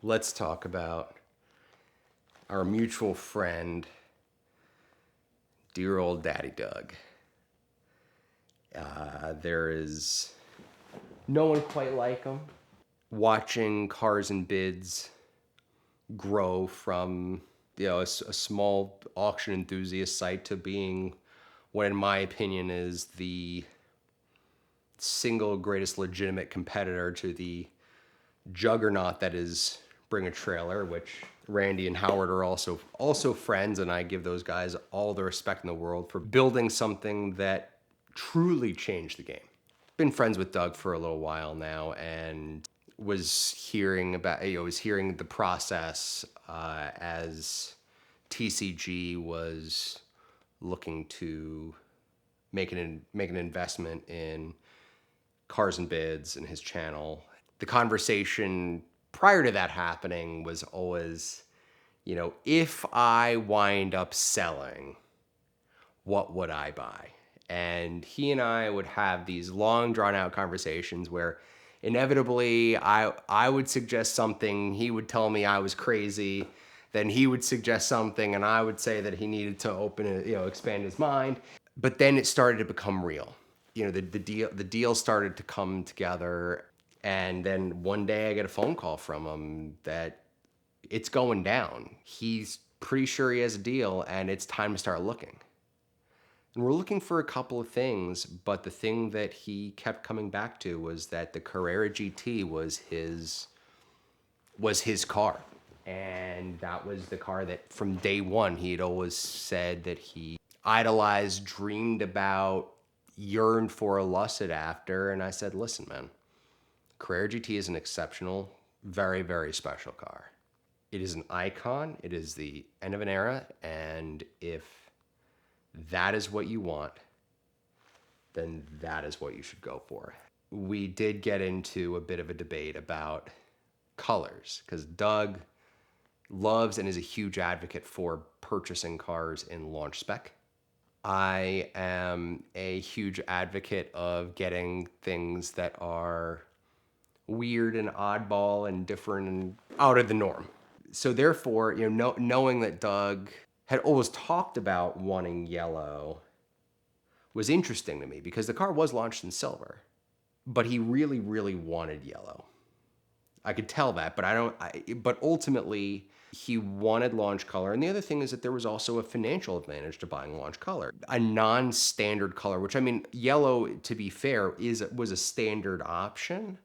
let's talk about our mutual friend, dear old Daddy Doug. There is no one quite like him. Watching Cars and Bids grow from a small auction enthusiast site to being what, in my opinion, is the single greatest legitimate competitor to the juggernaut that is Bring a Trailer, which Randy and Howard are also friends, and I give those guys all the respect in the world for building something that truly changed the game. Been friends with Doug for a little while now, and was hearing the process as TCG was looking to make an investment in Cars and Bids and his channel. The conversation prior to that happening was always, if I wind up selling, what would I buy? And he and I would have these long, drawn out conversations where inevitably I would suggest something, he would tell me I was crazy, then he would suggest something, and I would say that he needed to expand his mind. But then it started to become real. The deal started to come together, and then one day I get a phone call from him that it's going down. He's pretty sure he has a deal, and it's time to start looking. And we're looking for a couple of things, but the thing that he kept coming back to was that the Carrera GT was his car. And that was the car that from day one he had always said that he idolized, dreamed about, yearned for, lusted after. And I said, listen, man, Carrera GT is an exceptional, very, very special car. It is an icon. It is the end of an era. And if that is what you want, then that is what you should go for. We did get into a bit of a debate about colors because Doug loves and is a huge advocate for purchasing cars in launch spec. I am a huge advocate of getting things that are weird and oddball and different and out of the norm. So therefore, knowing that Doug had always talked about wanting yellow was interesting to me because the car was launched in silver, but he really, really wanted yellow. I could tell that, but ultimately he wanted launch color. And the other thing is that there was also a financial advantage to buying launch color, a non-standard color, which yellow, to be fair, was a standard option,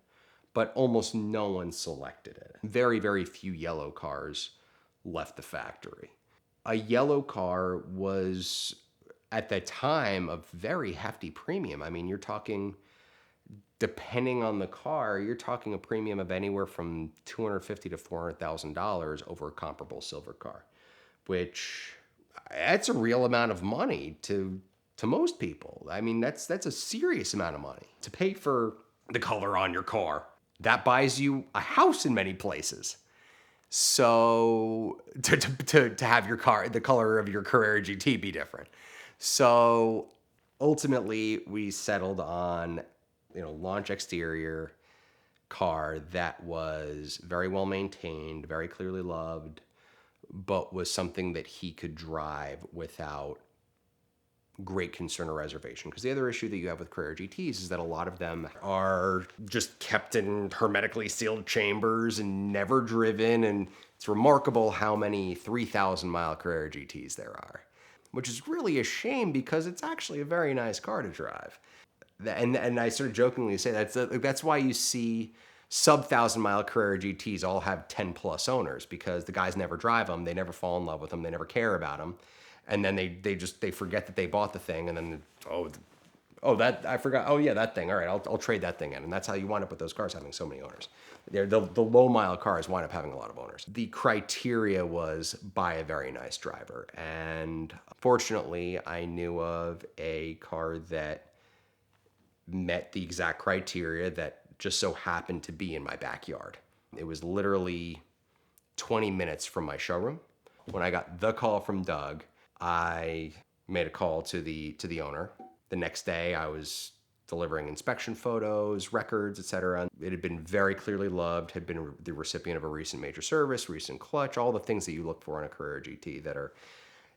but almost no one selected it. Very, very few yellow cars left the factory. A yellow car was, at the time, a very hefty premium. You're talking, depending on the car, you're talking a premium of anywhere from $250,000 to $400,000 over a comparable silver car, which that's a real amount of money to most people. That's a serious amount of money to pay for the color on your car. That buys you a house in many places. So to have your car, the color of your Carrera GT be different. So ultimately we settled on, launch exterior car that was very well maintained, very clearly loved, but was something that he could drive without great concern or reservation. Because the other issue that you have with Carrera GTs is that a lot of them are just kept in hermetically sealed chambers and never driven. And it's remarkable how many 3,000 mile Carrera GTs there are, which is really a shame because it's actually a very nice car to drive. And I sort of jokingly say that's why you see sub 1,000 mile Carrera GTs all have 10 plus owners, because the guys never drive them, they never fall in love with them, they never care about them. And then they forget that they bought the thing, and then that I forgot. Oh yeah, that thing. All right, I'll trade that thing in, and that's how you wind up with those cars having so many owners. The low mile cars wind up having a lot of owners. The criteria was buy a very nice driver, and fortunately, I knew of a car that met the exact criteria that just so happened to be in my backyard. It was literally 20 minutes from my showroom. When I got the call from Doug, I made a call to the owner. The next day I was delivering inspection photos, records, etc. It had been very clearly loved, had been the recipient of a recent major service, recent clutch, all the things that you look for in a Carrera GT that are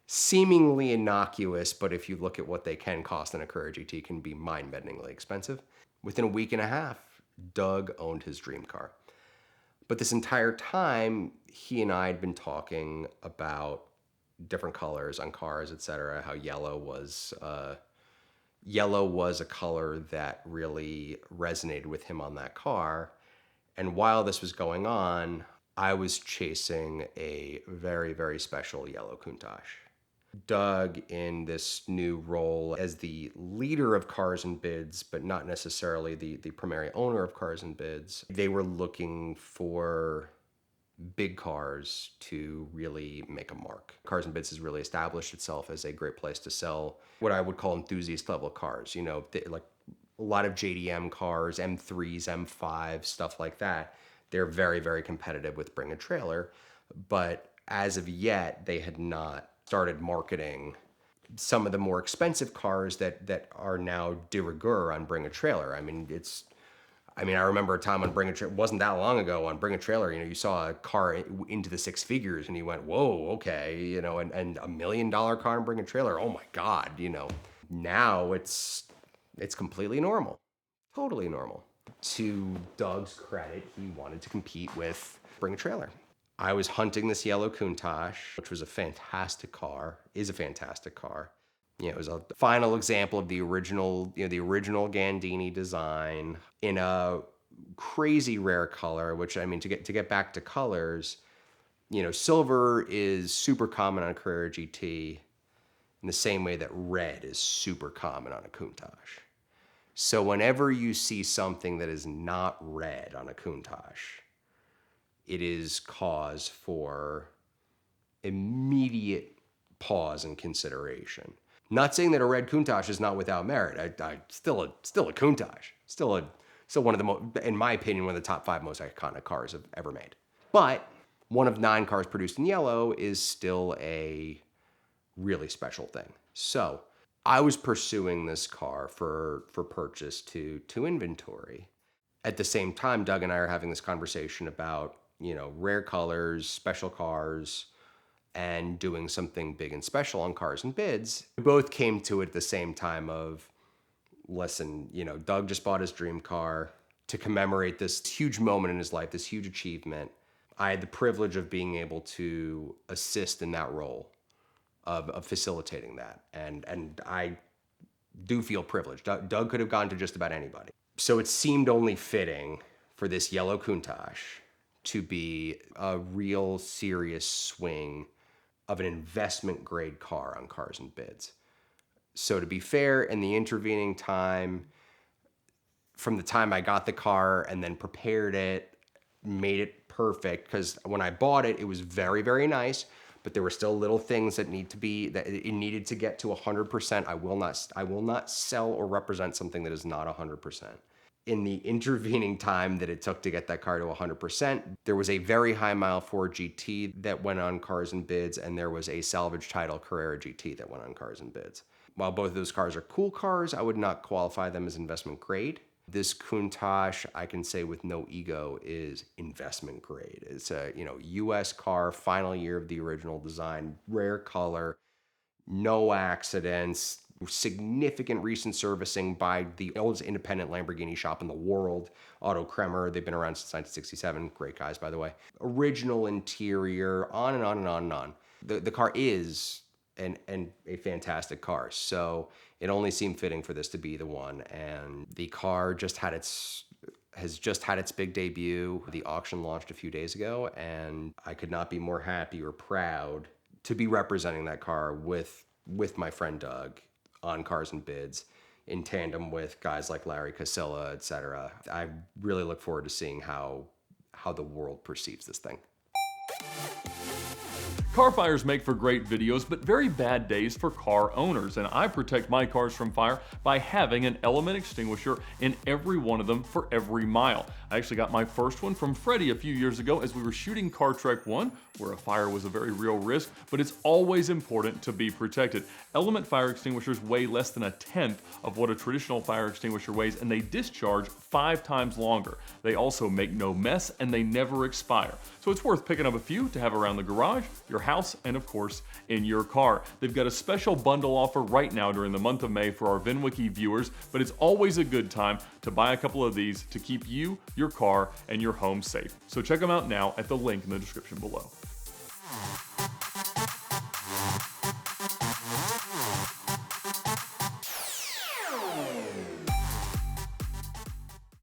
seemingly innocuous, but if you look at what they can cost in a Carrera GT, can be mind-bendingly expensive. Within a week and a half, Doug owned his dream car. But this entire time, he and I had been talking about different colors on cars, etc. How yellow was a color that really resonated with him on that car. And while this was going on, I was chasing a very, very special yellow Countach. Doug, in this new role as the leader of Cars and Bids, but not necessarily the primary owner of Cars and Bids, they were looking for big cars to really make a mark. Cars and Bids has really established itself as a great place to sell what I would call enthusiast level cars. You know, like a lot of JDM cars, M3s, M5s, stuff like that. They're very, very competitive with Bring a Trailer, but as of yet, they had not started marketing some of the more expensive cars that are now de rigueur on Bring a Trailer. I mean, I remember a time on Bring a Trailer, wasn't that long ago, on Bring a Trailer, you know, you saw a car into the six figures and you went, whoa, okay, you know, and $1 million car on Bring a Trailer, oh my God, you know. Now it's completely normal, totally normal. To Doug's credit, he wanted to compete with Bring a Trailer. I was hunting this yellow Countach, which was a fantastic car, is a fantastic car. You know, it was a final example of the original, you know, the original Gandini design in a crazy rare color, which, I mean, to get back to colors, you know, silver is super common on a Carrera GT in the same way that red is super common on a Countach. So whenever you see something that is not red on a Countach, it is cause for immediate pause and consideration. Not saying that a red Countach is not without merit. Still a Countach, still one of the in my opinion, one of the top 5 most iconic cars I've ever made. But one of 9 cars produced in yellow is still a really special thing. So I was pursuing this car for purchase to inventory. At the same time, Doug and I are having this conversation about, you know, rare colors, special cars, and doing something big and special on Cars and Bids. We both came to it at the same time of, listen, you know, Doug just bought his dream car to commemorate this huge moment in his life, this huge achievement. I had the privilege of being able to assist in that role of facilitating that. And I do feel privileged. Doug could have gone to just about anybody. So it seemed only fitting for this yellow Countach to be a real serious swing of an investment grade car on Cars and Bids. So to be fair, in the intervening time, from the time I got the car and then prepared it, made it perfect, because when I bought it, it was very, very nice, but there were still little things that it needed to get to 100%. I will not sell or represent something that is not 100%. In the intervening time that it took to get that car to 100%, there was a very high mile Ford GT that went on Cars and Bids, and there was a salvage title Carrera GT that went on Cars and Bids. While both of those cars are cool cars, I would not qualify them as investment grade. This Countach, I can say with no ego, is investment grade. It's a, you know, US car, final year of the original design, rare color, no accidents, significant recent servicing by the oldest independent Lamborghini shop in the world, Otto Kremer. They've been around since 1967. Great guys, by the way. Original interior, on and on and on and on. The car is a fantastic car. So it only seemed fitting for this to be the one. And the car has just had its big debut. The auction launched a few days ago, and I could not be more happy or proud to be representing that car with my friend Doug on Cars and Bids, in tandem with guys like Larry Casilla, etc. I really look forward to seeing how the world perceives this thing. Car fires make for great videos, but very bad days for car owners, and I protect my cars from fire by having an element extinguisher in every one of them for every mile. I actually got my first one from Freddie a few years ago as we were shooting Car Trek 1, where a fire was a very real risk, but it's always important to be protected. Element fire extinguishers weigh less than a tenth of what a traditional fire extinguisher weighs, and they discharge 5 times longer. They also make no mess, and they never expire. So it's worth picking up a few to have around the garage, your house, and of course, in your car. They've got a special bundle offer right now during the month of May for our VINwiki viewers, but it's always a good time to buy a couple of these to keep you, your car, and your home safe. So check them out now at the link in the description below.